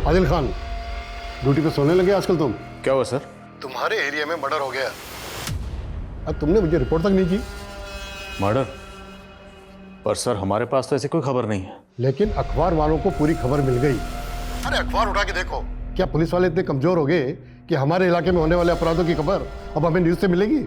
Adil Khan, duty पे सोने लगे आजकल तुम? क्या हुआ सर? तुम्हारे एरिया में मर्डर हो गया। अब तुमने मुझे रिपोर्ट तक नहीं की। मर्डर? पर सर हमारे पास तो ऐसी कोई खबर नहीं है। लेकिन अखबार वालों को पूरी खबर मिल गई। अरे अखबार उठा के देखो। क्या पुलिस वाले इतने कमजोर हो गए कि हमारे इलाके में होने वाले अपराधों की खबर अब हमें न्यूज से मिलेगी?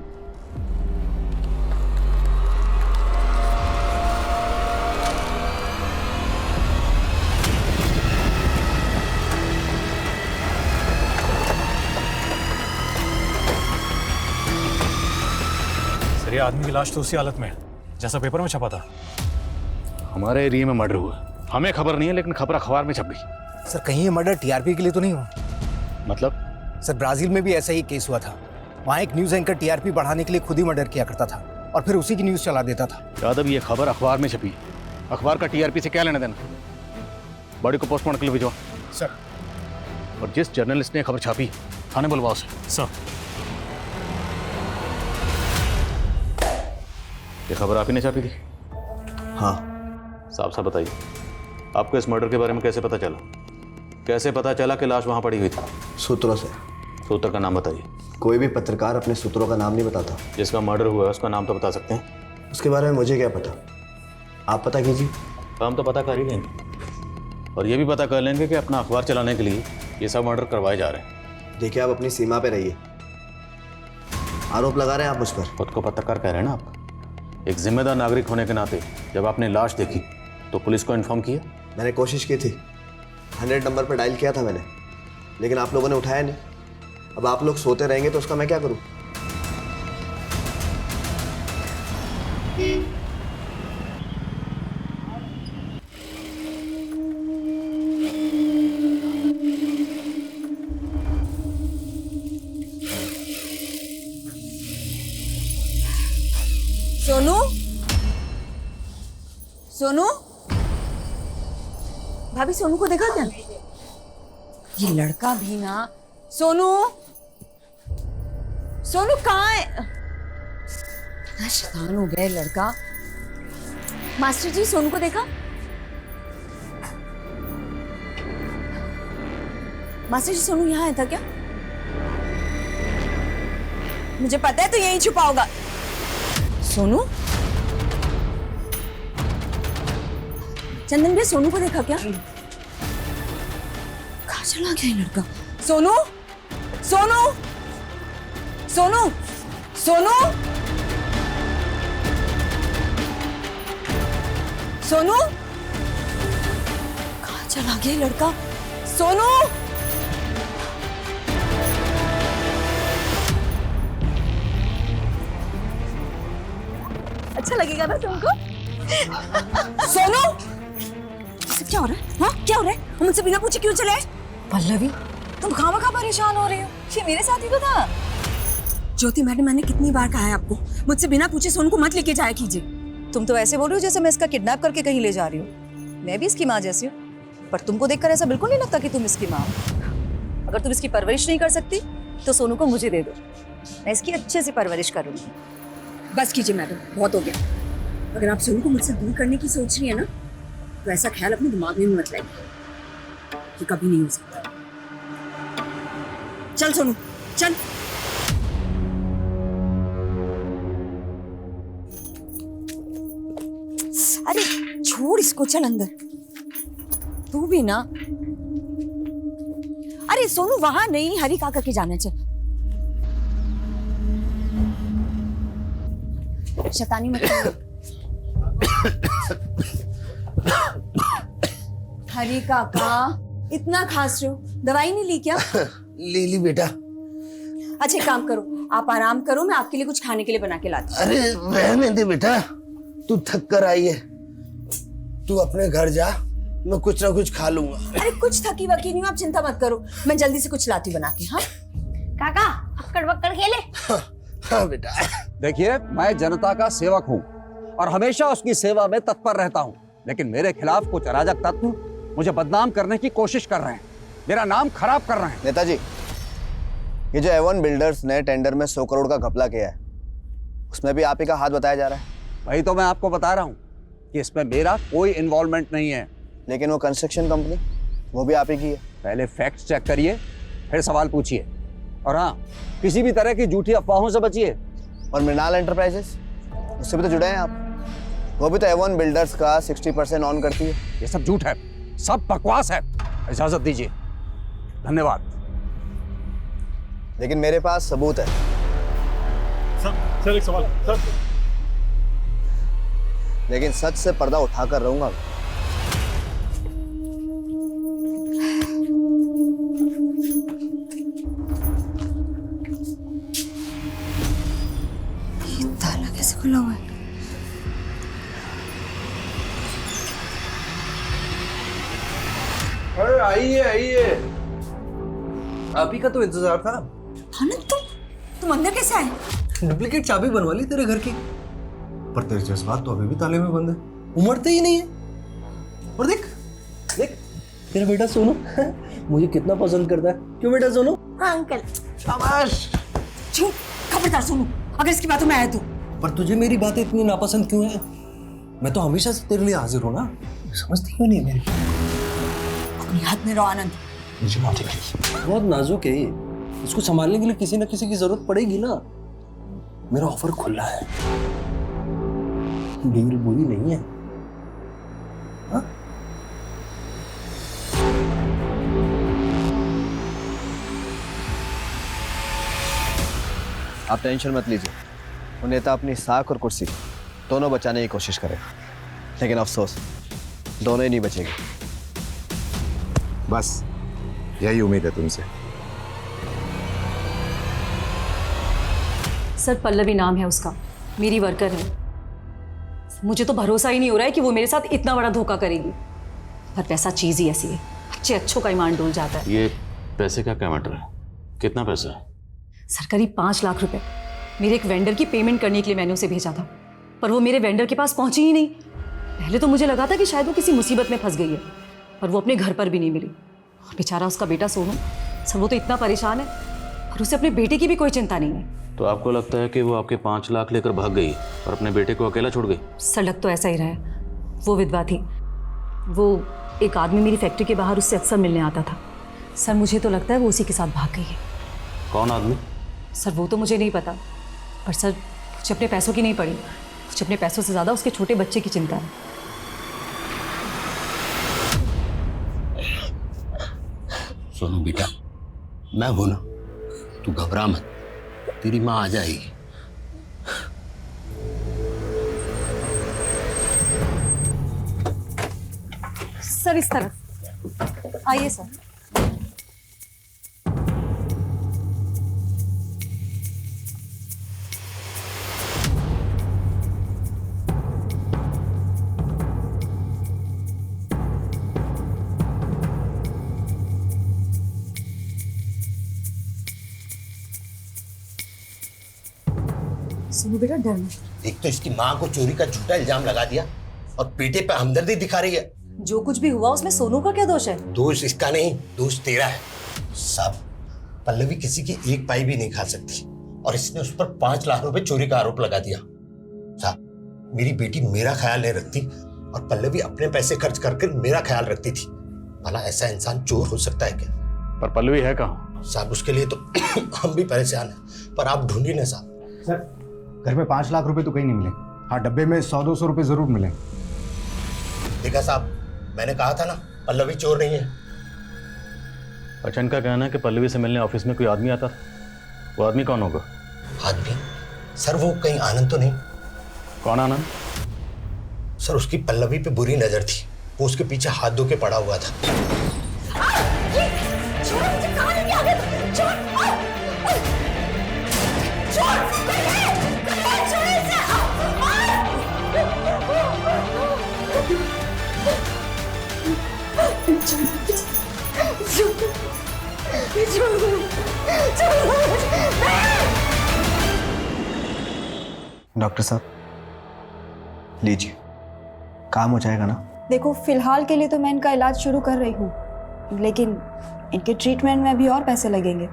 सर ये आदमी की लाश तो उसी हालत में है जैसा पेपर में छपा था। हमारे एरिया में मर्डर हुआ, हमें खबर नहीं है, लेकिन खबर अखबार में छप गई। सर कहीं ये मर्डर टीआरपी के लिए तो नहीं हुआ? मतलब? सर ब्राजील में भी ऐसा ही केस हुआ था। वहाँ एक न्यूज एंकर टीआरपी बढ़ाने के लिए खुद ही मर्डर किया करता था और फिर उसी की न्यूज चला देता था। यादव, ये खबर अखबार में छपी, अखबार का टीआरपी से क्या लेना देना? बॉडी को पोस्टमार्टम के लिए भिजवा। सर। और जिस जर्नलिस्ट ने खबर छापी, थाने बुलवाओ उसे। सर। ये खबर आप ही ने छापी थी? हाँ। साफ साफ बताइए, आपको इस मर्डर के बारे में कैसे पता चला? कैसे पता चला कि लाश वहां पड़ी हुई थी? सूत्रों से। सूत्र का नाम बताइए। कोई भी पत्रकार अपने सूत्रों का नाम नहीं बताता। जिसका मर्डर हुआ है उसका नाम तो बता सकते हैं। उसके बारे में मुझे क्या पता, आप पता कीजिए। हम तो पता कर ही लेंगे, और ये भी पता कर लेंगे कि अपना अखबार चलाने के लिए ये सब मर्डर करवाए जा रहे हैं। देखिए, आप अपनी सीमा पे रहिए। आरोप लगा रहे हैं आप मुझ पर। खुद को पत्रकार कह रहे हैं ना आप? एक जिम्मेदार नागरिक होने के नाते जब आपने लाश देखी तो पुलिस को इन्फॉर्म किया? मैंने कोशिश की थी, 100 नंबर पर डायल किया था मैंने, लेकिन आप लोगों ने उठाया नहीं। अब आप लोग सोते रहेंगे तो उसका मैं क्या करूं? सोनू, सोनू, भाभी सोनू को देखा क्या? ये लड़का भी ना। सोनू, सोनू कहाँ है? इतना शैतान हो गया लड़का। मास्टर जी, सोनू को देखा? मास्टर जी, सोनू यहाँ आया था क्या? मुझे पता है तो यहीं छुपा होगा। सोनू, चंदन भैया सोनू को देखा क्या? कहाँ चला गया ये लड़का? सोनू, सोनू, सोनू, सोनू, सोनू, कहाँ चला गया ये लड़का? सोनू, अच्छा लगेगा ना तुमको? सोनू, क्या हो रहा है? हाँ, क्या हो रहा है? हम मुझसे बिना पूछे क्यों चले? पल्लवी, तुम खामखा परेशान हो रही हो। ये मेरे साथ ही तो था। ज्योति मैडम, मैंने कितनी बार कहा है आपको, मुझसे बिना पूछे सोनू को मत लेके जाया कीजिए। तुम तो ऐसे बोल रही हो जैसे मैं इसका किडनैप करके कहीं ले जा रही हूँ। मैं भी इसकी माँ जैसी हूँ, पर तुमको देखकर ऐसा बिल्कुल नहीं लगता कि तुम इसकी माँ हो। अगर तुम इसकी परवरिश नहीं कर सकती तो सोनू को मुझे दे दो, मैं इसकी अच्छे से परवरिश करूंगी। बस कीजिए मैडम, बहुत हो गया। अगर आप सोनू को मुझसे दूर करने की सोच रही है ना, तो ऐसा ख्याल अपने दिमाग में मत लाइए, ये कभी नहीं हो सकता। चल सोनू, चल। अरे छोड़ इसको, चल अंदर। तू भी ना। अरे सोनू, वहां नहीं, हरी काका के जाना। चल, शैतानी मत करो। हरी काका, इतना खांस रहे हो, दवाई नहीं ली क्या? ले ली बेटा। अच्छा काम करो, आप आराम करो, मैं आपके लिए कुछ खाने के लिए बना के लाती हूँ। अरे रहने दे बेटा, तू थक कर आई है, तू अपने घर जा, मैं कुछ ना कुछ खा लूंगा। अरे कुछ थकी वकी नहीं हूँ, आप चिंता मत करो, मैं जल्दी से कुछ लाती बना के। हाँ काका, अक्कड़ बक्कड़ खेले। हाँ बेटा। देखिए, मैं जनता का सेवक हूँ और हमेशा उसकी सेवा में तत्पर रहता हूँ, लेकिन मेरे खिलाफ कुछ अराजक तत्व मुझे बदनाम करने की कोशिश कर रहे हैं, मेरा नाम खराब कर रहे हैं। नेताजी, ये जो एवन बिल्डर्स ने टेंडर में 100 करोड़ का घपला किया है, उसमें भी आप ही का हाथ बताया जा रहा है। वही तो मैं आपको बता रहा हूँ कि इसमें मेरा कोई इन्वॉल्वमेंट नहीं है। लेकिन वो कंस्ट्रक्शन कंपनी, वो भी आप ही की है। पहले फैक्ट चेक करिए, फिर सवाल पूछिए। और हाँ, किसी भी तरह की झूठी अफवाहों से बचिए। और मृणाल एंटरप्राइजेस, उससे भी तो जुड़े हैं आप। वो भी तो एवन बिल्डर्स का 60% ऑन करती है। ये सब झूठ है, सब बकवास है। इजाजत दीजिए। धन्यवाद। लेकिन मेरे पास सबूत है। सर एक सवाल सर। लेकिन सच से पर्दा उठाकर रहूंगा। ये ताला कैसे खुला हुआ है? अरे आइए आइए, आप ही का तो इंतजार था। आनंद, तुम अंदर कैसे आए? डुप्लीकेट चाबी बनवा ली तेरे घर की, पर तेरे जज्बात तो अभी भी ताले में बंद है, उमड़ते ही नहीं है। और देख देख तेरा बेटा सोनू मुझे कितना पसंद करता है। क्यों बेटा सोनू? हाँ अंकल। शाबाश। झूठ, खबरदार सोनू, अगर इसकी बातों में आया तो। पर तुझे मेरी बातें इतनी नापसंद क्यों है? मैं तो हमेशा से तेरे लिए हाजिर हूँ ना, समझती क्यों नहीं मेरी? अपनी हाथ में रहो आनंद। मुझे माफ कर। बहुत नाजुक है ये, इसको संभालने के लिए किसी ना किसी की जरूरत पड़ेगी ना। मेरा ऑफर खुला है, डील बुरी नहीं है। हाँ? आप टेंशन मत लीजिए। वो नेता अपनी साख और कुर्सी दोनों बचाने की कोशिश करेगा, लेकिन अफसोस दोनों ही नहीं बचेंगे। बस यही उम्मीद है तुमसे। सर पल्लवी नाम है उसका, मेरी वर्कर है। मुझे तो भरोसा ही नहीं हो रहा है कि वो मेरे साथ इतना बड़ा धोखा करेगी। पर पैसा चीज ही ऐसी है, अच्छों का ईमान डोल जाता है। ये पैसे का क्या मैटर है? कितना पैसा है? सर करीब 5 लाख रुपए मेरे एक वेंडर की पेमेंट करने के लिए मैंने उसे भेजा था, पर वो मेरे वेंडर के पास पहुंची ही नहीं। पहले तो मुझे लगा था कि शायद वो किसी मुसीबत में फंस गई है, पर वो अपने घर पर भी नहीं मिली। और बेचारा उसका बेटा सोनू, सर वो तो इतना परेशान है और उसे अपने बेटे की भी कोई चिंता नहीं है। तो आपको लगता है कि वो आपके 5 लाख लेकर भाग गई और अपने बेटे को अकेला छोड़ गई? सर लग तो ऐसा ही रहा है। वो विधवा थी, वो एक आदमी मेरी फैक्ट्री के बाहर उससे अक्सर मिलने आता था। सर मुझे तो लगता है वो उसी के साथ भाग गई है। कौन आदमी? सर वो तो मुझे नहीं पता, पर सर मुझे अपने पैसों की नहीं पड़ी, मुझे अपने पैसों से ज़्यादा उसके छोटे बच्चे की चिंता है। सोनू बेटा, मैं हूं ना, तू घबरा मत, तेरी माँ आ जाएगी। सर इस तरफ आइए सर। सुनो बेटा, डर मत। एक तो इसकी माँ को चोरी का झूठा इल्जाम लगा दिया और बेटे पे हमदर्दी दिखा रही है। जो कुछ भी हुआ उसमें सोनू का क्या दोष है? दोष इसका नहीं, दोष तेरा है। साहब, पल्लवी किसी की एक पाई भी नहीं खा सकती और इसने उस पर 5 लाख रुपए चोरी का आरोप लगा दिया। साहब, मेरी बेटी मेरा ख्याल नहीं रखती और पल्लवी अपने पैसे खर्च करके मेरा ख्याल रखती थी। भला ऐसा इंसान चोर हो सकता है क्या? पर पल्लवी है कहाँ? साहब उसके लिए तो हम भी परेशान हैं, पर आप ढूंढी ना साहब। सर घर में 5 लाख रुपए तो कहीं नहीं मिले। हाँ, डब्बे में 100-200 रुपए जरूर मिले। देखा साहब, मैंने कहा था ना पल्लवी चोर नहीं है। अच्छा, इनका कहना है कि पल्लवी से मिलने ऑफिस में कोई आदमी आता था। वो आदमी कौन होगा? आदमी? सर वो कहीं आनंद तो नहीं? कौन आनंद? सर उसकी पल्लवी पे बुरी नजर थी, वो उसके पीछे हाथ धो के पड़ा हुआ था। डॉक्टर साहब लीजिए, काम हो जाएगा ना? देखो, फिलहाल के लिए तो मैं इनका इलाज शुरू कर रही हूँ, लेकिन इनके ट्रीटमेंट में भी और पैसे लगेंगे।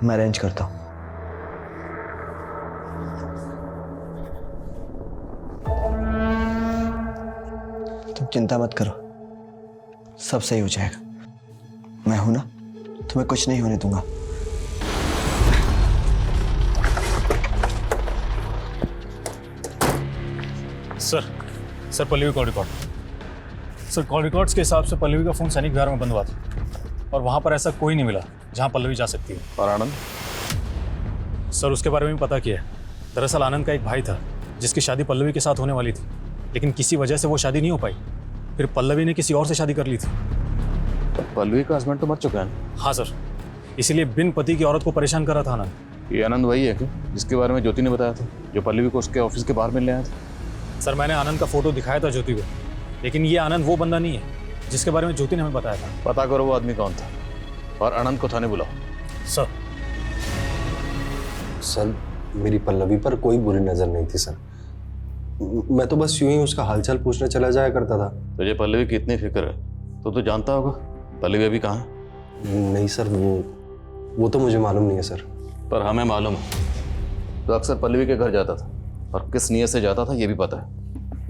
मैं अरेंज करता हूँ। चिंता मत करो, सब सही हो जाएगा। मैं हूं ना, तुम्हें कुछ नहीं होने दूंगा। Sir Pallavi call record. Sir call records के हिसाब से पल्लवी का फ़ोन सैनिक विहार में बंद हुआ था और वहाँ पर ऐसा कोई नहीं मिला जहाँ पल्लवी जा सकती है। और आनंद? सर उसके बारे में पता किया है। दरअसल आनंद का एक भाई था जिसकी शादी पल्लवी के साथ होने वाली थी, लेकिन किसी वजह से वो शादी नहीं हो पाई। फिर पल्लवी ने किसी और से शादी कर ली थी। पल्लवी का हस्बैंड तो मर चुका है। हाँ सर, इसीलिए बिन पति की औरत को परेशान कर रहा था आनंद। ये आनंद वही है कि जिसके बारे में ज्योति ने बताया था, जो पल्लवी को उसके ऑफिस के बाहर मिलने आया था? सर मैंने आनंद का फोटो दिखाया था ज्योति को, लेकिन ये आनंद वो बंदा नहीं है जिसके बारे में ज्योति ने हमें बताया था। पता करो वो आदमी कौन था और आनंद को थाने बुलाओ। सर मेरी पल्लवी पर कोई बुरी नजर नहीं थी सर, मैं तो बस यूं ही उसका हालचाल पूछने चला जाया करता था। तुझे पल्लवी की इतनी फिक्र है तो जानता होगा पल्लवी अभी कहाँ है? नहीं सर, वो तो मुझे मालूम नहीं है सर। पर हमें मालूम है। तो अक्सर पल्लवी के घर जाता था और किस नियत से जाता था ये भी पता है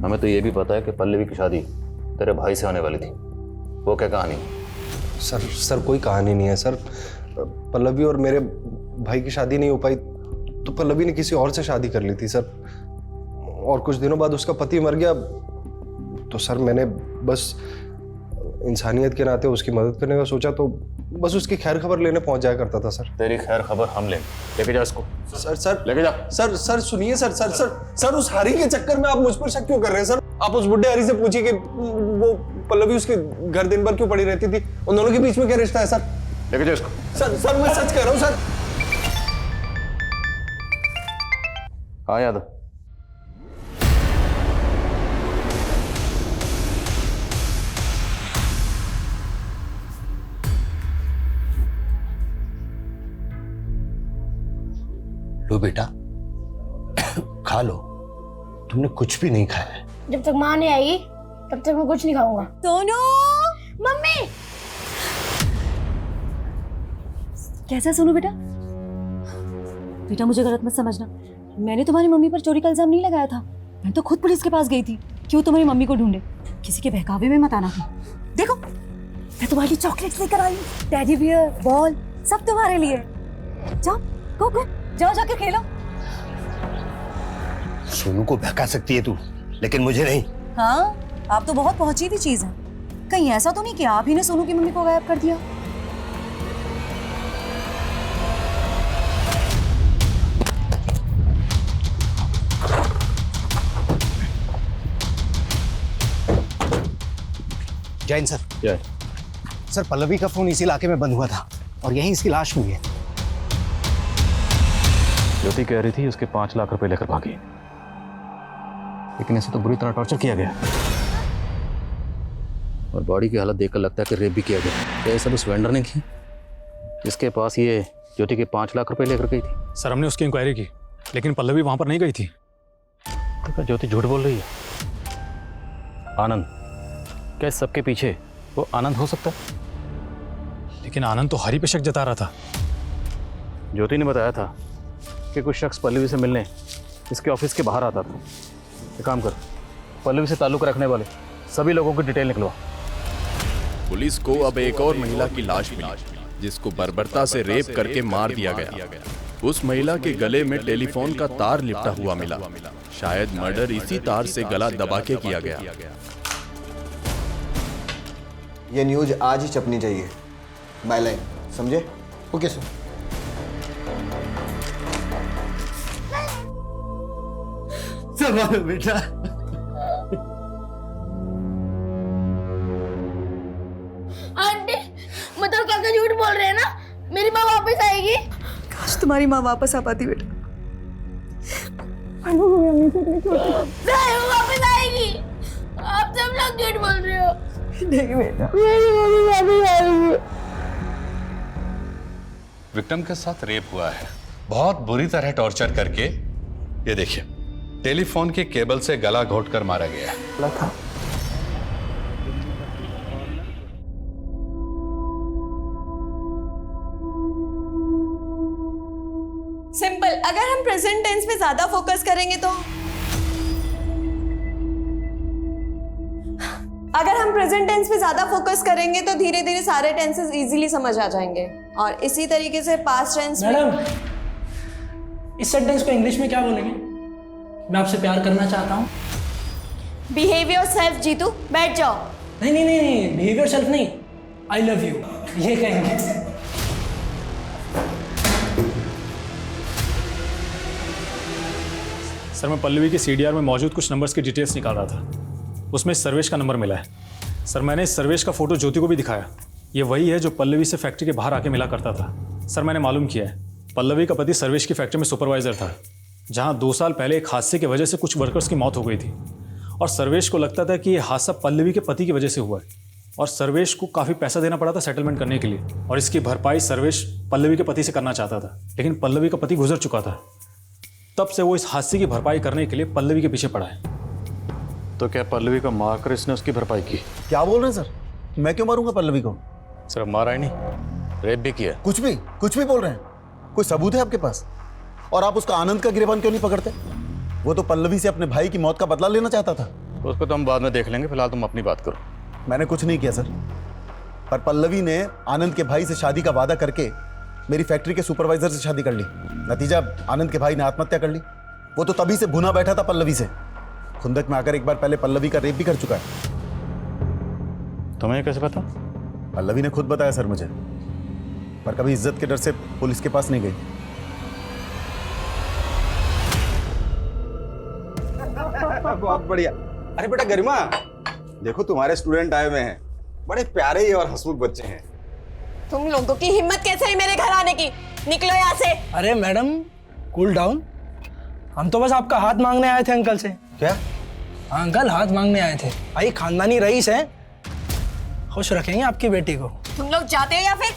हमें। तो ये भी पता है कि पल्लवी की शादी तेरे भाई से होने वाली थी। वो क्या कहानी? सर कोई कहानी नहीं है सर। पल्लवी और मेरे भाई की शादी नहीं हो पाई तो पल्लवी ने किसी और से शादी कर ली थी सर, और कुछ दिनों बाद उसका पति मर गया। तो सर मैंने बस इंसानियत के नाते उसकी मदद करने का सोचा, तो बस उसकी खैर खबर लेने पहुंच जाया करता था सर। तेरी खैर खबर हम लेके जा इसको। सर लेके जा। सर सुनिए सर उस हरी के चक्कर में आप मुझ पर शक क्यों कर रहे हैं सर? आप उस बुढ़े हरी से पूछिए कि वो पल्लवी उसके घर दिन भर क्यों पड़ी रहती थी। उन दोनों के बीच में क्या रिश्ता है सर? लेके जा इसको। सर मैं सच कह रहा हूँ सर। हाँ यादव, लो बेटा खा लो, तुमने कुछ भी नहीं खाया है। जब तक माँ नहीं आएगी तब तक मैं कुछ नहीं खाऊंगा। सोनू, मम्मी। कैसा है सोनू बेटा? बेटा मुझे गलत मत समझना, मैंने तुम्हारी मम्मी पर चोरी का इल्जाम नहीं लगाया था। मैं तो खुद पुलिस के पास गई थी क्यों तुम्हारी मम्मी को ढूंढे। किसी के बहकावे में मत आना था। देखो मैं तुम्हारे लिए चॉकलेट्स लेकर आई, टेडी बियर, बॉल, सब तुम्हारे लिए। जाओ गो जाओ जाके खेलो। सोनू को बहका सकती है तू, लेकिन मुझे नहीं। हाँ, आप तो बहुत पहुंची हुई चीज है। कहीं ऐसा तो नहीं कि आप ही ने सोनू की मम्मी को गायब कर दिया? जैन सर। क्या? सर पल्लवी का फोन इसी इलाके में बंद हुआ था और यहीं इसकी लाश हुई है। ज्योति कह रही थी उसके 5 लाख रुपए लेकर भागी, लेकिन ऐसे तो बुरी तरह टॉर्चर किया गया और बॉडी की हालत देखकर लगता है कि रेप भी किया गया। क्या ये सब उस वेंडर ने की जिसके पास ये ज्योति के 5 लाख रुपए लेकर गई थी? सर हमने उसकी इंक्वायरी की, लेकिन पल्लवी वहां पर नहीं गई थी। तो क्या ज्योति झूठ बोल रही है? आनंद, क्या इस सबके पीछे वो आनंद हो सकता है? लेकिन आनंद तो हरी पे शक जता रहा था। ज्योति ने बताया था कि कुछ शख्स पल्लवी से मिलने इसके ऑफिस के बाहर आता था। एक काम कर, पल्लवी से ताल्लुक रखने वाले सभी लोगों की डिटेल निकलवा। पुलिस को अब एक और महिला की लाश मिली जिसको बर्बरता से रेप करके मार दिया गया। उस महिला के गले में टेलीफोन का तार लिपटा हुआ मिला। शायद मर्डर इसी तार से गला दबा के किया गया। ये न्यूज आज ही छपनी चाहिए, बायलाइन, समझे? Okay sir. संभालो बेटा। आंटी, मतलब काका झूठ बोल रहे हैं ना? मेरी माँ वापस आएगी? काश तुम्हारी माँ वापस आ पाती बेटा। नहीं, वो वापस आएगी। आप सब लोग झूठ बोल रहे हो। नहीं बेटा, मेरी मम्मी वापस आएगी। विक्टिम के साथ रेप हुआ है, बहुत बुरी तरह टॉर्चर करके। ये देखिए, टेलीफोन के केबल से गला घोंटकर मारा गया है। सिंपल। अगर हम प्रेजेंट टेंस में ज्यादा फोकस करेंगे तो प्रेजेंट टेंस पे ज्यादा फोकस करेंगे तो धीरे धीरे सारे टेंसेस इजीली समझ आ जाएंगे, और इसी तरीके से पास्ट टेंस में। मैडम, इस सेंटेंस को इंग्लिश में क्या बोलेंगे? मैं आपसे प्यार करना चाहता हूँ। बिहेव योरसेल्फ जीतू, बैठ जाओ। नहीं नहीं नहीं, बिहेव योरसेल्फ नहीं, आई लव यू, ये कहेंगे। सर मैं पल्लवी के CDR में मौजूद कुछ नंबर्स की डिटेल्स निकाल रहा था, उसमें सर्वेश का नंबर मिला है। सर मैंने इस सर्वेश का फोटो ज्योति को भी दिखाया, ये वही है जो पल्लवी से फैक्ट्री के बाहर आके मिला करता था। सर मैंने मालूम किया है पल्लवी का पति सर्वेश की फैक्ट्री में सुपरवाइजर था, जहां 2 साल पहले एक हादसे की वजह से कुछ वर्कर्स की मौत हो गई थी, और सर्वेश को लगता था कि यह हादसा पल्लवी के पति की वजह से हुआ है, और सर्वेश को काफ़ी पैसा देना पड़ा था सेटलमेंट करने के लिए, और इसकी भरपाई सर्वेश पल्लवी के पति से करना चाहता था, लेकिन पल्लवी का पति गुजर चुका था। तब से वो इस हादसे की भरपाई करने के लिए पल्लवी के पीछे पड़ा है। तो क्या पल्लवी को मारकर इसने उसकी भरपाई की? क्या बोल रहे हैं सर? मैं क्यों मारूंगा पल्लवी को? सर मारा ही नहीं, रेप भी किया। कुछ भी बोल रहे हैं। कोई सबूत है आपके पास? और आप उसका आनंद का गिरबान क्यों नहीं पकड़ते? वो तो पल्लवी से अपने भाई की मौत का बदला लेना चाहता था। उसको तो हम बाद में देख लेंगे, फिलहाल तुम अपनी बात करो। मैंने कुछ नहीं किया सर, पर पल्लवी ने आनंद के भाई से शादी का वादा करके मेरी फैक्ट्री के सुपरवाइजर से शादी कर ली। नतीजा आनंद के भाई ने आत्महत्या कर ली। वो तो तभी से भुना बैठा था पल्लवी से। खुंदक में आकर एक बार पहले पल्लवी का रेप भी कर चुका है। तुम्हें कैसे पता? पल्लवी ने खुद बताया सर मुझे, पर कभी इज्जत के डर से पुलिस के पास नहीं गई। बहुत बढ़िया। अरे बेटा गरिमा, देखो तुम्हारे स्टूडेंट आए हुए हैं, बड़े प्यारे और हंसमुख बच्चे हैं। तुम लोगों की हिम्मत कैसे है मेरे घर आने की? निकलो यहाँ से। अरे मैडम, कूल डाउन। हम तो बस आपका हाथ मांगने आए थे अंकल से। क्या? अंकल हाथ मांगने आए थे। भाई खानदानी रईस है, खुश रखेंगे आपकी बेटी को। तुम लोग जाते हो या फिर?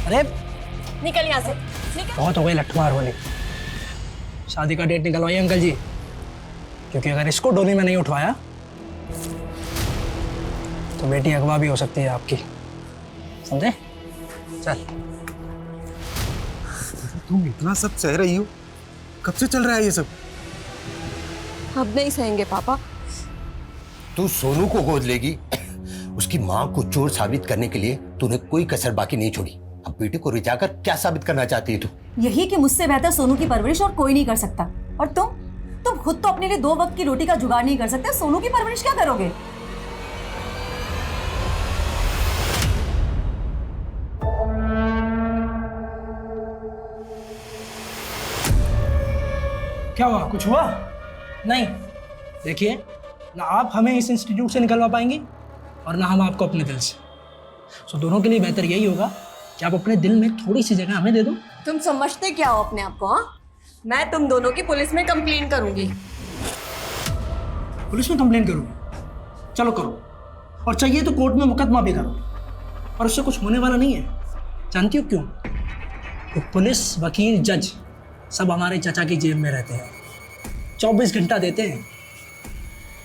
अरे निकल यहाँ से, निकल। बहुत हो गई लठमार वाली। शादी का डेट निकलवाइए अंकल जी, क्योंकि अगर इसको डोली में नहीं उठवाया तो बेटी अगवा भी हो सकती है आपकी, समझे? चल। तुम इतना सब सह रही हो, कब से चल रहा है ये सब? अब नहीं सहेंगे पापा। तू सोनू को गोद लेगी, उसकी माँ को चोर साबित करने के लिए तूने कोई कसर बाकी नहीं छोड़ी। अब बेटे को रिझाकर क्या साबित करना चाहती है तू? यही कि मुझसे बेहतर सोनू की परवरिश और कोई नहीं कर सकता। और तुम खुद तो अपने लिए 2 वक्त की रोटी का जुगाड़ नहीं कर सकते, सोनू की परवरिश क्या करोगे? क्या हुआ? कुछ हुआ? नहीं। देखिए, ना आप हमें इस इंस्टीट्यूट से निकलवा पाएंगी और ना हम आपको अपने दिल से। सो दोनों के लिए बेहतर यही होगा कि आप अपने दिल में थोड़ी सी जगह हमें दे दो। तुम समझते क्या हो अपने आप को? हाँ, मैं तुम दोनों की पुलिस में कंप्लेन करूंगी। पुलिस में कंप्लेन करोगे? चलो करो, और चाहिए तो कोर्ट में मुकदमा भी करो, और उससे कुछ होने वाला नहीं है। जानती हो क्यों? तो पुलिस, वकील, जज सब हमारे चाचा की जेब में रहते हैं, 24 घंटा देते हैं।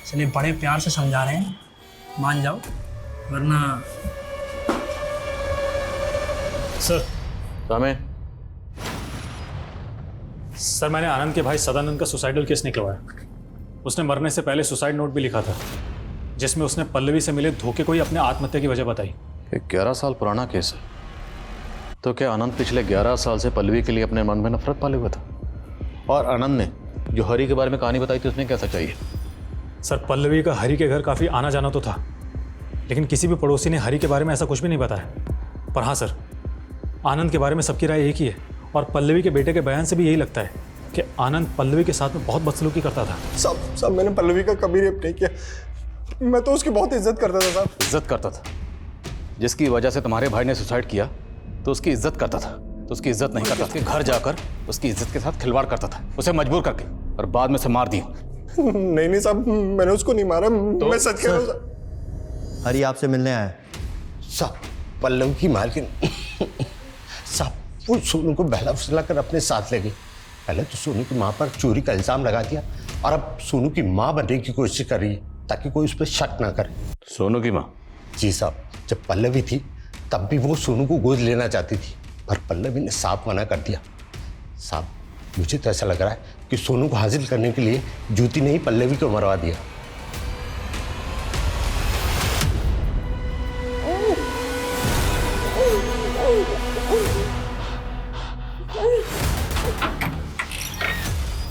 इसलिए बड़े प्यार से समझा रहे हैं, मान जाओ, वरना। सर हमें सर मैंने आनंद के भाई सदानंद का सुसाइडल केस निकलवाया। उसने मरने से पहले सुसाइड नोट भी लिखा था, जिसमें उसने पल्लवी से मिले धोखे को ही अपने आत्महत्या की वजह बताई। 11 साल पुराना केस है, तो क्या आनंद पिछले 11 साल से पल्लवी के लिए अपने मन में नफरत पाले हुआ था? और आनंद ने जो हरी के बारे में कहानी बताई थी, उसमें क्या सच्चाई है? सर पल्लवी का हरी के घर काफ़ी आना जाना तो था, लेकिन किसी भी पड़ोसी ने हरी के बारे में ऐसा कुछ भी नहीं बताया। पर हाँ सर, आनंद के बारे में सबकी राय एक ही है, और पल्लवी के बेटे के बयान से भी यही लगता है कि आनंद पल्लवी के साथ में बहुत बदसलूकी करता था। सब मैंने पल्लवी का कभी रेप नहीं किया। मैं तो उसकी बहुत इज्जत करता था साहब। इज्जत करता था? जिसकी वजह से तुम्हारे भाई ने सुसाइड किया तो उसकी इज्जत करता था? तो उसकी इज्जत नहीं करता, उसके घर जाकर उसकी इज्जत के साथ खिलवाड़ करता था, उसे मजबूर करके, और बाद में से मार दिया। नहीं साहब, मैंने उसको नहीं मारा, तो मैं सच कह रहा हूँ। हरी आपसे मिलने आया है। साहब पल्लवी की मालकिन साहब वो सोनू को बहला फुसला कर अपने साथ ले गई। पहले तो सोनू की माँ पर चोरी का इल्जाम लगा दिया, और अब सोनू की माँ बनने की कोशिश कर रही है ताकि कोई उस पर शक ना करे। सोनू की माँ? जी साहब, जब पल्लवी थी तब भी वो सोनू को गोद लेना चाहती थी, पर पल्लवी ने साफ मना कर दिया। साहब मुझे तो ऐसा लग रहा है कि सोनू को हासिल करने के लिए ज्योति ने ही पल्लवी को मरवा दिया।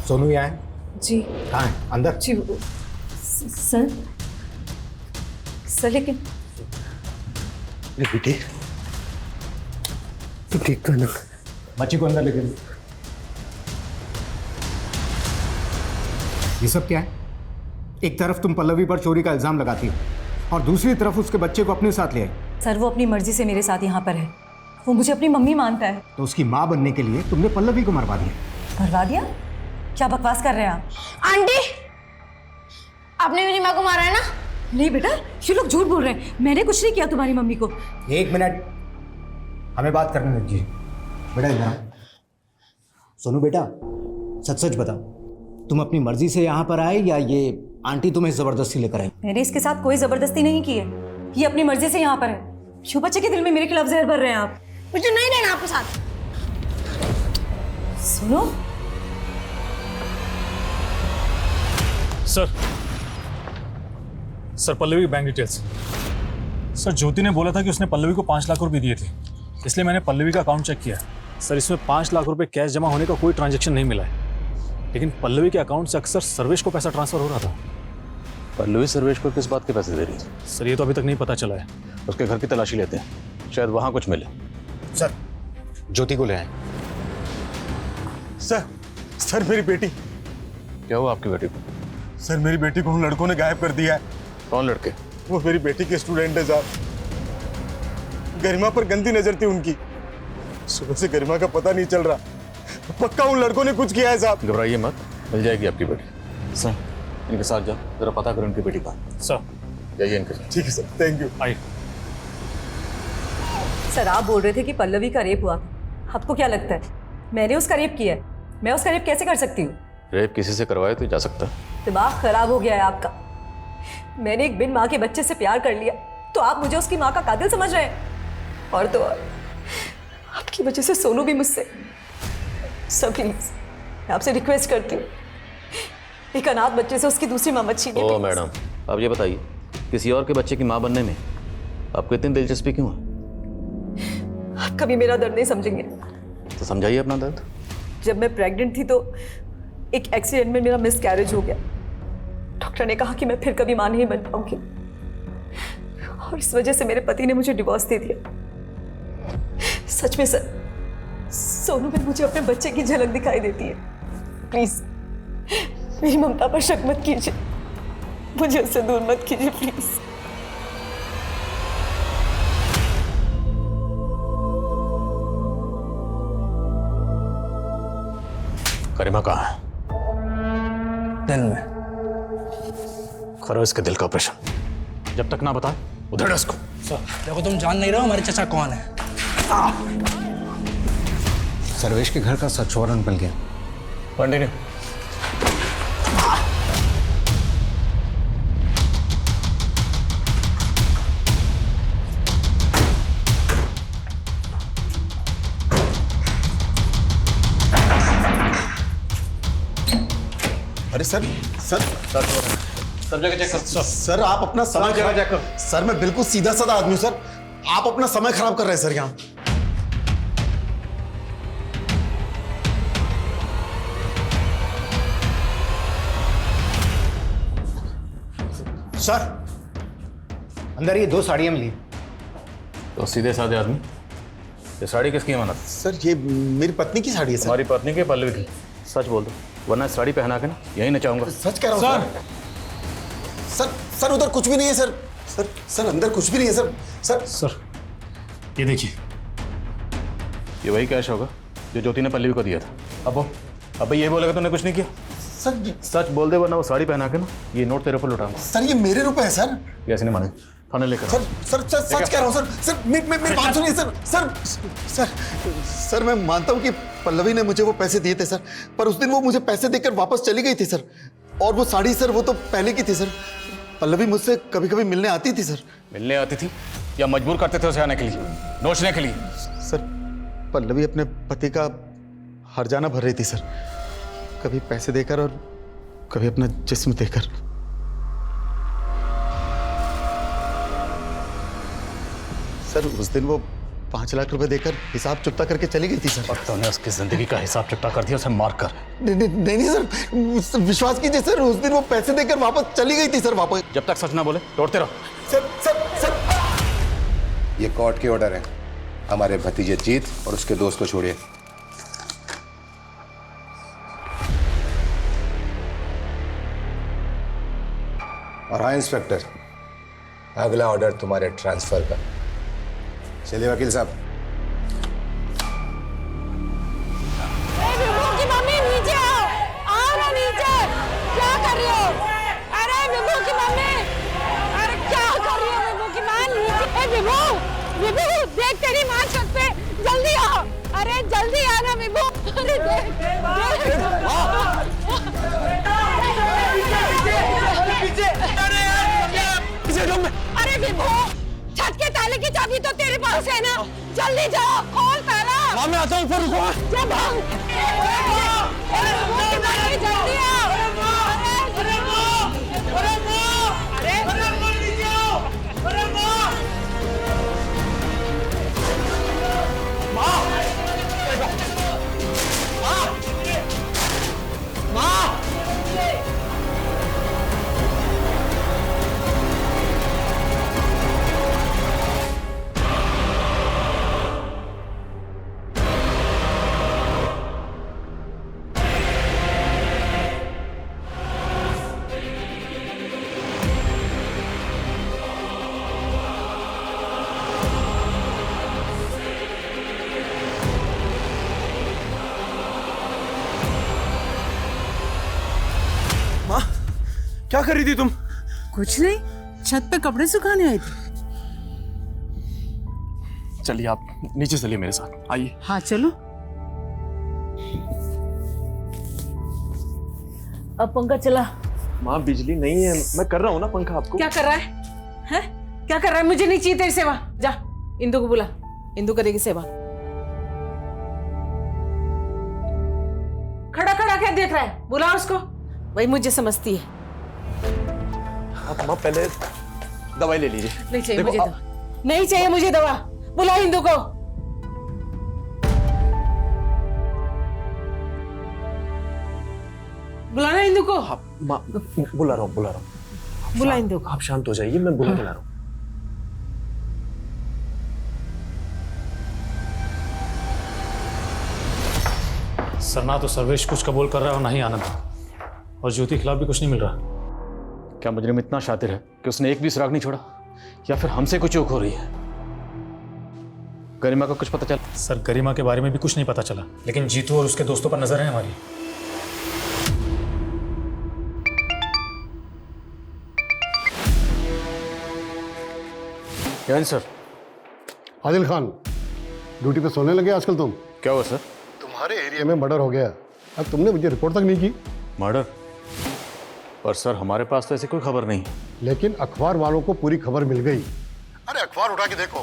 सोनू यहाँ है? जी। कहाँ है? अंदर? जी सर लेकिन बेटे तू ठीक तो है ना? बच्ची को अंदर लेके ये सब क्या है? एक तरफ तुम पल्लवी पर चोरी का इल्जाम लगाती हो और दूसरी तरफ उसके बच्चे को अपने साथ ले आई। सर वो अपनी मर्जी से मेरे साथ यहाँ पर है, वो मुझे अपनी मम्मी मानता है। तो उसकी माँ बनने के लिए तुमने पल्लवी को मरवा दिया। मरवा दिया? क्या बकवास कर रहे हैं आप? आंटी, आपने मेरी माँ को मारा है ना? नहीं बेटा, ये लोग झूठ बोल रहे हैं। मैंने कुछ नहीं किया तुम्हारी मम्मी को। एक मिनट, हमें बात करने दीजिए। बेटा इधर आओ। सोनू बेटा, सच सच बता, तुम अपनी मर्जी से यहाँ पर आए या ये आंटी तुम्हें जबरदस्ती लेकर आई? मैंने इसके साथ कोई जबरदस्ती नहीं की है, ये अपनी मर्जी से यहाँ पर है। क्यों बच्चे के दिल में मेरे खिलाफ जहर भर रहे हैं आप? मुझे नहीं रहना आपके साथ। सुनो sir Pallavi bank details. Sir Jyoti ने बोला था कि उसने पल्लवी को 5 लाख रुपए दिए थे, इसलिए मैंने पल्लवी का अकाउंट चेक किया। सर इसमें 5 लाख रुपए कैश जमा होने का कोई ट्रांजैक्शन नहीं मिला है, लेकिन पल्लवी के अकाउंट से अक्सर सर्वेश को पैसा ट्रांसफर हो रहा था। पल्लवी सर्वेश को किस बात के पैसे दे रही है? सर ये तो अभी तक नहीं पता चला है। उसके घर की तलाशी लेते हैं, शायद वहां कुछ मिले। सर ज्योति को ले आए। सर मेरी बेटी। क्या हुआ आपकी बेटी को? सर मेरी बेटी को उन लड़कों ने गायब कर दिया है। कौन लड़के? वो मेरी बेटी के स्टूडेंट है साहब। गरिमा पर गंदी नजर थी उनकी। सुबह से गरिमा का पता नहीं चल रहा। पक्का उन लड़कों ने कुछ किया है साहब। घबराइए मत, मिल जाएगी आपकी बेटी। सर इनके साथ जाओ, जरा पता करो इनकी बेटी का। सर जाइए इनके साथ। ठीक है सर, थैंक यू। आइए। सर आप बोल रहे थे कि पल्लवी का रेप हुआ, आपको क्या लगता है मैंने उसका रेप किया है? मैं उसका रेप कैसे कर सकती हूँ? रेप किसी से करवाए तो जा सकता है। दिमाग खराब हो गया है आपका। मैंने एक बिन माँ के बच्चे से प्यार कर लिया तो आप मुझे उसकी माँ का कातिल समझ रहे हैं? और तो और आपकी वजह से सोनू भी मुझसे। सब प्लीज मैं आपसे रिक्वेस्ट करती हूँ, एक अनाथ बच्चे से उसकी दूसरी माँ मत छीनिए। ओ मैडम, आप ये बताइए किसी और के बच्चे की माँ बनने में आपको इतनी दिलचस्पी क्यों है? आप कभी मेरा दर्द नहीं समझेंगे। तो समझाइए अपना दर्द। जब मैं प्रेग्नेंट थी तो एक एक्सीडेंट में मेरा मिसकैरेज हो गया। डॉक्टर ने कहा कि मैं फिर कभी मां नहीं बन पाऊंगी और इस वजह से मेरे पति ने मुझे डिवोर्स दे दिया। सच में सर, सोनू में मुझे अपने बच्चे की झलक दिखाई देती है। प्लीज मेरी ममता पर शक मत कीजिए, मुझे उससे दूर मत कीजिए प्लीज। गरिमा कहाँ है? दिल में। करो इसके दिल का ऑपरेशन। जब तक ना बताए उधर उसको। देखो तुम जान नहीं रहे हो हमारे चाचा कौन है। सर्वेश के घर का सर्च वारंट मिल गया। कंटिन्यू। अरे सर सब जगह चेक करो। सर आप अपना समय जगह चेक करो। सर मैं बिल्कुल सीधा साधा आदमी हूं सर, आप अपना समय खराब कर रहे हैं सर यहाँ। सर अंदर ये 2 साड़ियां मिली। तो सीधे साधे आदमी, ये साड़ी किसकी अमानत? सर ये मेरी पत्नी की साड़ी है सर। हमारी पत्नी की, पल्लवी की। सच बोल दो वरना साड़ी पहना के ना यही नचाऊंगा। सच कह रहा हूँ सर। सर उधर कुछ भी नहीं है सर। सर अंदर कुछ भी नहीं है सर। सर ये देखिए, ये वही कैश होगा जो ज्योति ने पल्लवी को दिया था। अब ये बोलेगा तूने कुछ नहीं किया। सर सच बोल दे वरना वो साड़ी पहना के ना ये नोट तेरे ऊपर लुटाऊंगा। सर ये मेरे रुपए है सर। कैसे नहीं माने? थाने लेकर सर सच कह रहा हूँ सर मेरी बात सुनिए सर मैं मानता हूँ कि पल्लवी ने मुझे वो पैसे दिए थे सर, पर उस दिन वो मुझे पैसे देकर वापस चली गई थी सर। और वो साड़ी सर वो तो पहले की थी सर। पल्लवी मुझसे कभी कभी मिलने आती थी सर। मिलने आती थी या मजबूर करते थे उसे आने के लिए, नोचने के लिए? सर पल्लवी अपने पति का हर्जाना भर रही थी सर, कभी पैसे देकर और कभी अपना जिस्म देकर। सर उस दिन वो 5 लाख रुपए देकर हिसाब चुकता करके चली गई थी सर। और तूने उसकी जिंदगी का हिसाब चुकता कर दिया, उसे मार कर। नहीं सर, विश्वास कीजिए सर, उस दिन वो पैसे देकर वापस चली गई थी सर। वापस जब तक सच ना बोले तोड़ते रहो। सर ये कोर्ट के ऑर्डर है। हमारे भतीजे जीत और उसके दोस्त को छोड़िए। और हाँ इंस्पेक्टर, अगला ऑर्डर तुम्हारे ट्रांसफर का। चलिए वकील साहब। विभू की मम्मी नीचे आओ ना नीचे। क्या कर रही हो? अरे विभू की मम्मी, अरे क्या कर रही हो विभू की माँ? नीचे विभू देख तेरी माँ छत पे, जल्दी आओ। अरे जल्दी आना विभू। अरे अरे विभू, छत के ताले की चाबी तो तेरे पास है ना, जल्दी जाओ खोल ताला। मैं आता हूँ, फिर रुको। जल्दी आओ। क्या कर रही थी तुम? कुछ नहीं, छत पे कपड़े सुखाने आई थी। चलिए आप नीचे चलिए मेरे साथ, आइए। हाँ चलो। अब पंखा चला। माँ बिजली नहीं है, मैं कर रहा हूँ ना पंखा आपको। क्या कर रहा है? हैं? क्या कर रहा है? मुझे नहीं चाहिए तेरी सेवा। जा इंदु को बुला, इंदु करेगी सेवा। खड़ा खड़ा क्या देख रहा है? बुला उसको, वही मुझे समझती है। आप माँ पहले दवाई ले लीजिए। नहीं चाहिए मुझे दवा, नहीं चाहिए मुझे दवा। बुला इंदु को। बुलाना इंदु को। हाँ माँ, बुला रहा हूँ बुला इंदु को। आप शांत हो जाइए, मैं बुला रहा हूँ। सर ना तो सर्वेश कुछ कबूल कर रहा है और ना ही आनंद, और ज्योति के खिलाफ भी कुछ नहीं मिल रहा। क्या मुजरिम इतना शातिर है कि उसने एक भी सुराग नहीं छोड़ा, या फिर हमसे कुछ चूक हो रही है? गरिमा का कुछ पता चला? सर गरिमा के बारे में भी कुछ नहीं पता चला, लेकिन जीतू और उसके दोस्तों पर नजर है हमारी। क्या सर? आदिल खान, ड्यूटी पे सोने लगे आजकल तुम? क्या हुआ सर? तुम्हारे एरिया में मर्डर हो गया, अब तुमने मुझे रिपोर्ट तक नहीं की। मर्डर? पर सर हमारे पास तो ऐसी कोई खबर नहीं। लेकिन अखबार वालों को पूरी खबर मिल गई। अरे अखबार उठा के देखो,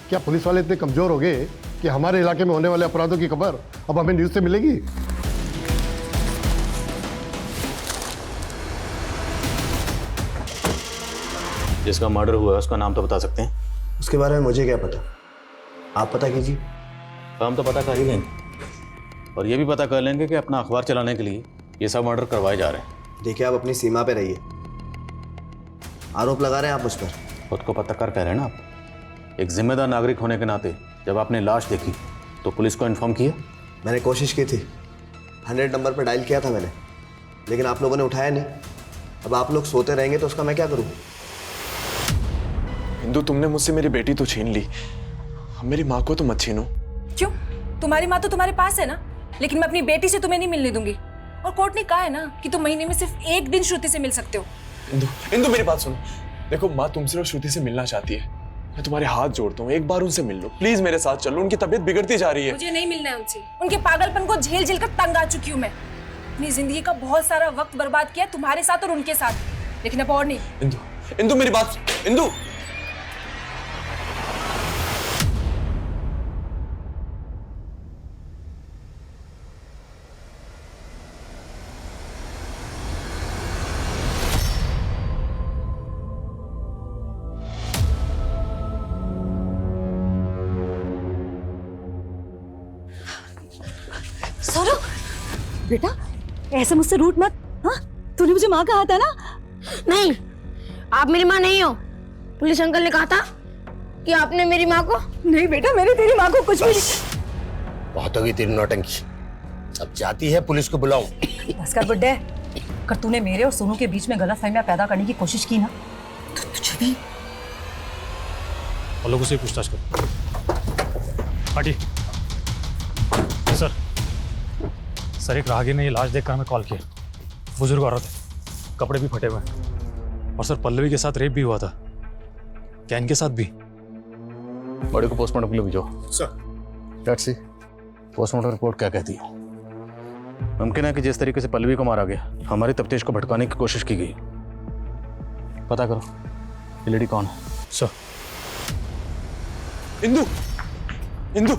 क्या पुलिस वाले इतने कमजोर हो गए कि हमारे इलाके में होने वाले अपराधों की खबर अब हमें न्यूज से मिलेगी? जिसका मर्डर हुआ है उसका नाम तो बता सकते हैं? उसके बारे में मुझे क्या पता, आप पता कीजिए। हम तो पता कर ही लेंगे, और ये भी पता कर लेंगे कि अपना अखबार चलाने के लिए ये सब मर्डर करवाए जा रहे हैं। देखिए आप अपनी सीमा पे रहिए, आरोप लगा रहे हैं आप उस पर। खुद को पत्रकार कह रहे हैं ना आप। एक जिम्मेदार नागरिक होने के नाते जब आपने लाश देखी तो पुलिस को इन्फॉर्म किया? मैंने कोशिश की थी, 100 नंबर पर डायल किया था मैंने, लेकिन आप लोगों ने उठाया नहीं। अब आप लोग सोते रहेंगे तो उसका मैं क्या करूँ? इंदु, तुमने मुझसे मेरी बेटी तो छीन ली, अब मेरी माँ को तो मत छीनो। क्यों? तुम्हारी माँ तो तुम्हारे पास है ना, लेकिन मैं अपनी बेटी से तुम्हें नहीं मिलने दूंगी। और कोर्ट ने कहा है ना कि तुम महीने में सिर्फ एक दिन श्रुति से मिल सकते हो। इंदु मेरी बात सुनो। देखो माँ तुमसे और श्रुति से मिलना चाहती है, मैं तुम्हारे हाथ जोड़ता हूँ, एक बार उनसे मिल लो प्लीज, मेरे साथ चलो, उनकी तबीयत बिगड़ती जा रही है। मुझे नहीं मिलना है उनसे, उनके पागलपन को झेल झेल कर तंग आ चुकी हूँ मैं। अपनी जिंदगी का बहुत सारा वक्त बर्बाद किया तुम्हारे साथ और उनके साथ, लेकिन अब और नहीं। इंदु मेरी बात, इंदु सोनू बेटा ऐसे मुझसे रूठ मत। हाँ तूने मुझे माँ कहा था ना। नहीं, आप मेरी माँ नहीं हो। पुलिस अंकल ने कहा था कि आपने मेरी माँ को। नहीं बेटा मैंने तेरी माँ को कुछ भी नहीं। बहुत होगी तेरी नौटंकी, अब जाती है पुलिस को बुलाऊं। बस कर बुड्ढे, अगर तूने मेरे और सोनू के बीच में गलतफहमियां पैदा करने की कोशिश की ना तो तुझे भी। और लोगों से पूछताछ करो। हटी। सर एक राहगीर ने ये लाश देखकर हमें कॉल किया। बुजुर्ग औरत है, कपड़े भी फटे हुए हैं। और सर पल्लवी के साथ रेप भी हुआ था, कैन के साथ भी। बॉडी को पोस्टमार्टम के लिए भेजो। Sir. Let's see postmortem report क्या कहती है। मुमकिन है कि जिस तरीके से पल्लवी को मारा गया हमारी तफ्तीश को भटकाने की कोशिश की गई। पता करो ये लेडी कौन है। सर। इंदु, इंदु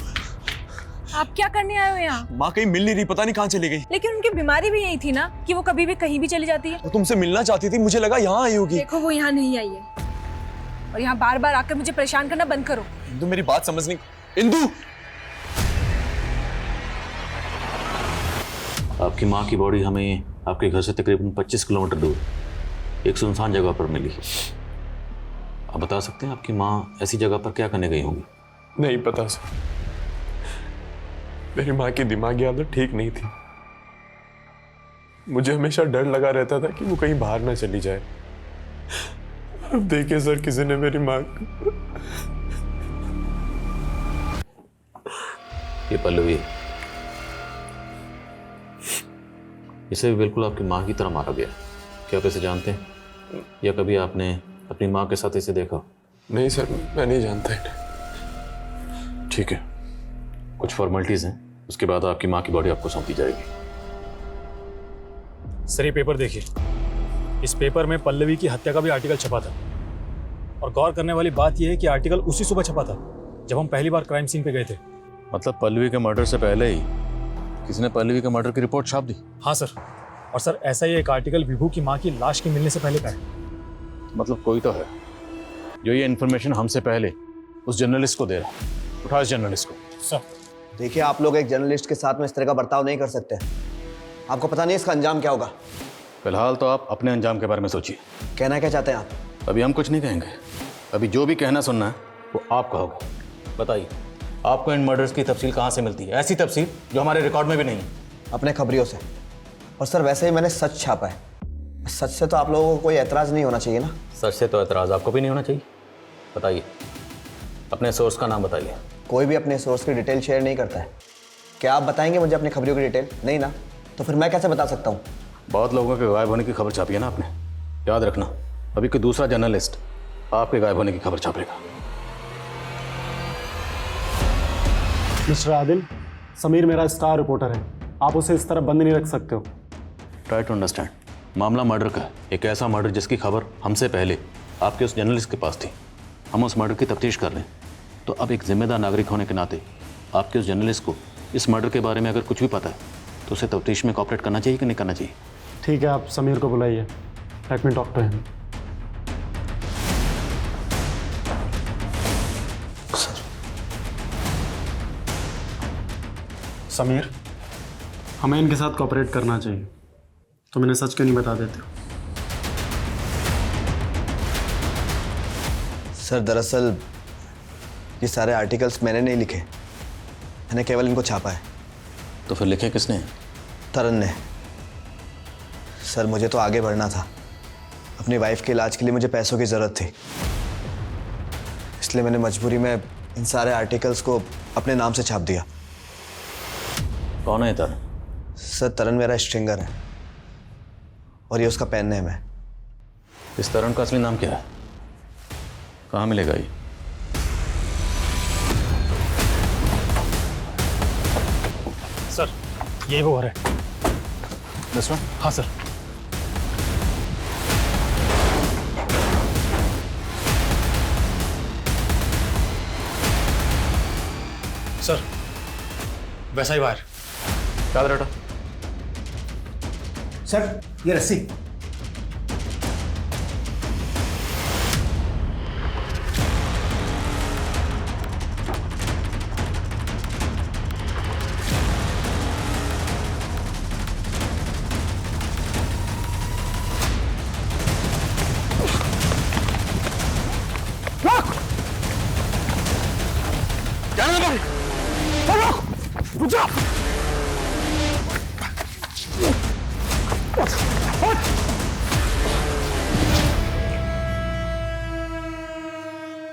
आप क्या करने आए हो यहाँ? माँ कहीं मिल नहीं रही, पता नहीं कहाँ चली गई। लेकिन उनकी बीमारी भी यही थी ना कि वो कभी भी कहीं भी चली जाती है। वो तुमसे मिलना चाहती थी, मुझे लगा यहाँ आई होगी। देखो वो यहाँ नहीं आई है और यहाँ बार बार आकर मुझे परेशान करना बंद करो। इंदु मेरी बात समझ नहीं। इंदु आपकी माँ की बॉडी हमें आपके घर से तकरीबन 25 किलोमीटर दूर एक सुनसान जगह पर मिली। आप बता सकते हैं आपकी माँ ऐसी जगह पर क्या करने गई होंगी? नहीं पता सर, मेरी माँ की दिमागी हालत ठीक नहीं थी। मुझे हमेशा डर लगा रहता था कि वो कहीं बाहर ना चली जाए। अब देखिए सर, किसी ने मेरी माँ ये पल्लवी, इसे भी बिल्कुल आपकी माँ की तरह मारा गया। क्या आप इसे जानते हैं या कभी आपने अपनी माँ के साथ इसे देखा? नहीं सर, मैं नहीं जानता इन्हें। ठीक है, कुछ फॉर्मेलिटीज हैं, उसके बाद आपकी माँ की बॉडी आपको सौंपी जाएगी। सर ये पेपर देखिए, इस पेपर में पल्लवी की हत्या का भी आर्टिकल छपा था। और गौर करने वाली बात यह है कि आर्टिकल उसी सुबह छपा था जब हम पहली बार क्राइम सीन पे गए थे। मतलब पल्लवी के मर्डर से पहले ही किसी ने पल्लवी के मर्डर की रिपोर्ट छाप दी? हाँ सर, और सर ऐसा ही एक आर्टिकल विभू की माँ की लाश के मिलने से पहले का है। मतलब कोई तो है जो ये इन्फॉर्मेशन हमसे पहले उस जर्नलिस्ट को दे रहा है। उठा इस जर्नलिस्ट को। सर देखिए, आप लोग एक जर्नलिस्ट के साथ में इस तरह का बर्ताव नहीं कर सकते। आपको पता नहीं इसका अंजाम क्या होगा। फिलहाल तो आप अपने अंजाम के बारे में सोचिए। कहना क्या चाहते हैं आप? अभी हम कुछ नहीं कहेंगे, अभी जो भी कहना सुनना है वो आप कहोगे। बताइए, आपको इन मर्डर्स की तफसील कहाँ से मिलती है? ऐसी तफसील जो हमारे रिकॉर्ड में भी नहीं है। अपने खबरियों से। और सर वैसे ही मैंने सच छापा है। सच से तो आप लोगों को कोई एतराज़ नहीं होना चाहिए ना। सच से तो एतराज़ आपको भी नहीं होना चाहिए। बताइए, अपने सोर्स का नाम बताइए। कोई भी अपने सोर्स की डिटेल शेयर नहीं करता है। क्या आप बताएंगे मुझे अपनी खबरियों की डिटेल? नहीं ना, तो फिर मैं कैसे बता सकता हूँ? बहुत लोगों के गायब होने की खबर छापी है ना आपने। याद रखना, अभी कोई दूसरा जर्नलिस्ट आपके गायब होने की खबर छापेगा। मिस्टर आदिल, समीर मेरा स्टार रिपोर्टर है, आप उसे इस तरह बंद नहीं रख सकते हो। Try to understand. मामला मर्डर का है, एक ऐसा मर्डर जिसकी खबर हमसे पहले आपके उस जर्नलिस्ट के पास थी। हम उस मर्डर की तफ्तीश कर रहे हैं, तो अब एक जिम्मेदार नागरिक होने के नाते आपके उस जर्नलिस्ट को इस मर्डर के बारे में अगर कुछ भी पता है तो उसे तफ्तीश में कॉपरेट करना चाहिए कि नहीं करना चाहिए? ठीक है, आप समीर को बुलाइए। Let me talk to him. Sameer, हमें इनके साथ कॉपरेट करना चाहिए। तुम इन्हें सच क्यों नहीं बता देते हो? सर दरअसल ये सारे आर्टिकल्स मैंने नहीं लिखे, मैंने केवल इनको छापा है। तो फिर लिखे किसने? तरन ने। सर मुझे तो आगे बढ़ना था, अपनी वाइफ के इलाज के लिए मुझे पैसों की ज़रूरत थी, इसलिए मैंने मजबूरी में इन सारे आर्टिकल्स को अपने नाम से छाप दिया। कौन है तरन? सर तरन मेरा स्ट्रिंगर है और ये उसका पेन नेम है। इस तरन का असली नाम क्या है? कहाँ मिलेगा ये? सर यही वो घर है। This one? हाँ सर। सर वैसा ही बाहर। याद रटा। सर ये रस्सी।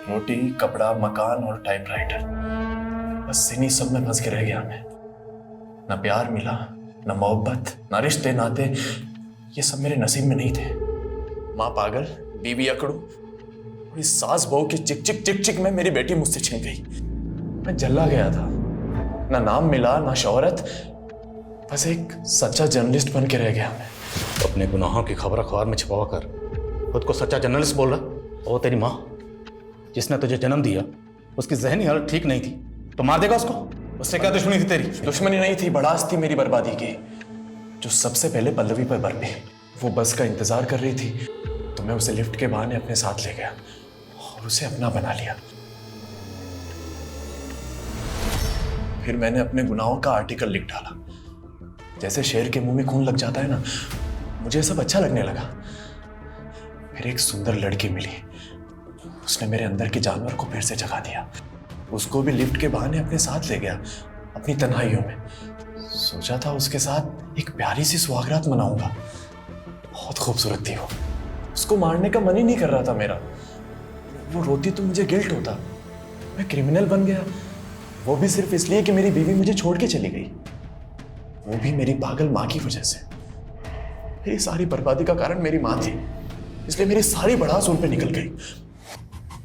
रोटी, कपड़ा, मकान और टाइपराइटर, बस इन्हीं सब में फंस के रह गया मैं। ना प्यार मिला, ना मोहब्बत, ना रिश्ते नाते, ये सब मेरे नसीब में नहीं थे। माँ पागल, बीवी अकड़ू, और इस सास बहू की चिक चिक चिक चिक में मेरी बेटी मुझसे छिन गई। मैं जल्ला गया था, ना नाम मिला ना शोहरत, बस एक सच्चा जर्नलिस्ट बन के रह गया मैं। अपने गुनाहों की खबर अखबार में छुपा कर खुद को सच्चा जर्नलिस्ट बोल रहा। और तेरी माँ जिसने तुझे जन्म दिया, उसकी जहनी हालत ठीक नहीं थी, तो मार देगा उसको? उससे क्या दुश्मनी थी तेरी? दुश्मनी नहीं थी, बड़ास थी मेरी बर्बादी की, जो सबसे पहले पल्लवी पर बरपी। वो बस का इंतजार कर रही थी, तो मैं उसे लिफ्ट के बहाने अपने साथ ले गया और उसे अपना बना लिया। फिर मैंने अपने गुनाहों का आर्टिकल लिख डाला। जैसे शेर के मुंह में खून लग जाता है ना, मुझे सब अच्छा लगने लगा। फिर एक सुंदर लड़की मिली, उसने मेरे अंदर के जानवर को फिर से जगा दिया। उसको भी लिफ्ट के बहाने अपने साथ ले गया, अपनी तन्हाइयों में। सोचा था उसके साथ एक प्यारी सी सुहागरात मनाऊंगा। बहुत खूबसूरत थी वो, उसको मारने का मन ही नहीं कर रहा था मेरा। वो रोती तो मुझे गिल्ट होता, मैं क्रिमिनल बन गया, वो भी सिर्फ इसलिए कि मेरी बीवी मुझे छोड़ के चली गई, वो भी मेरी पागल माँ की वजह से। मेरी सारी बर्बादी का कारण मेरी माँ थी, इसलिए मेरी सारी भड़ास उन पे निकल गई।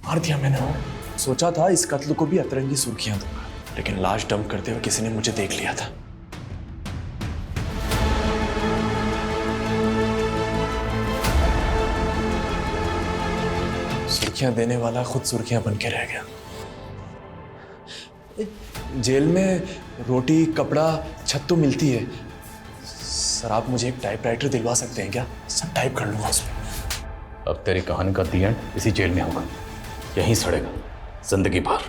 मार दिया मैंने उन्हें। सोचा था इस कत्ल को भी अतरंगी सुर्खियां दूंगा, लेकिन लाश डंप करते हुए किसी ने मुझे देख लिया था। सुर्खियां देने वाला खुद सुर्खियां बन के रह गया। जेल में रोटी, कपड़ा, छत तो मिलती है। सर आप मुझे एक टाइपराइटर दिलवा सकते हैं क्या? सब टाइप कर लूंगा उसमें। अब तेरी कहानी का दी एंड इसी जेल में होगा, यहीं सड़ेगा जिंदगी भर।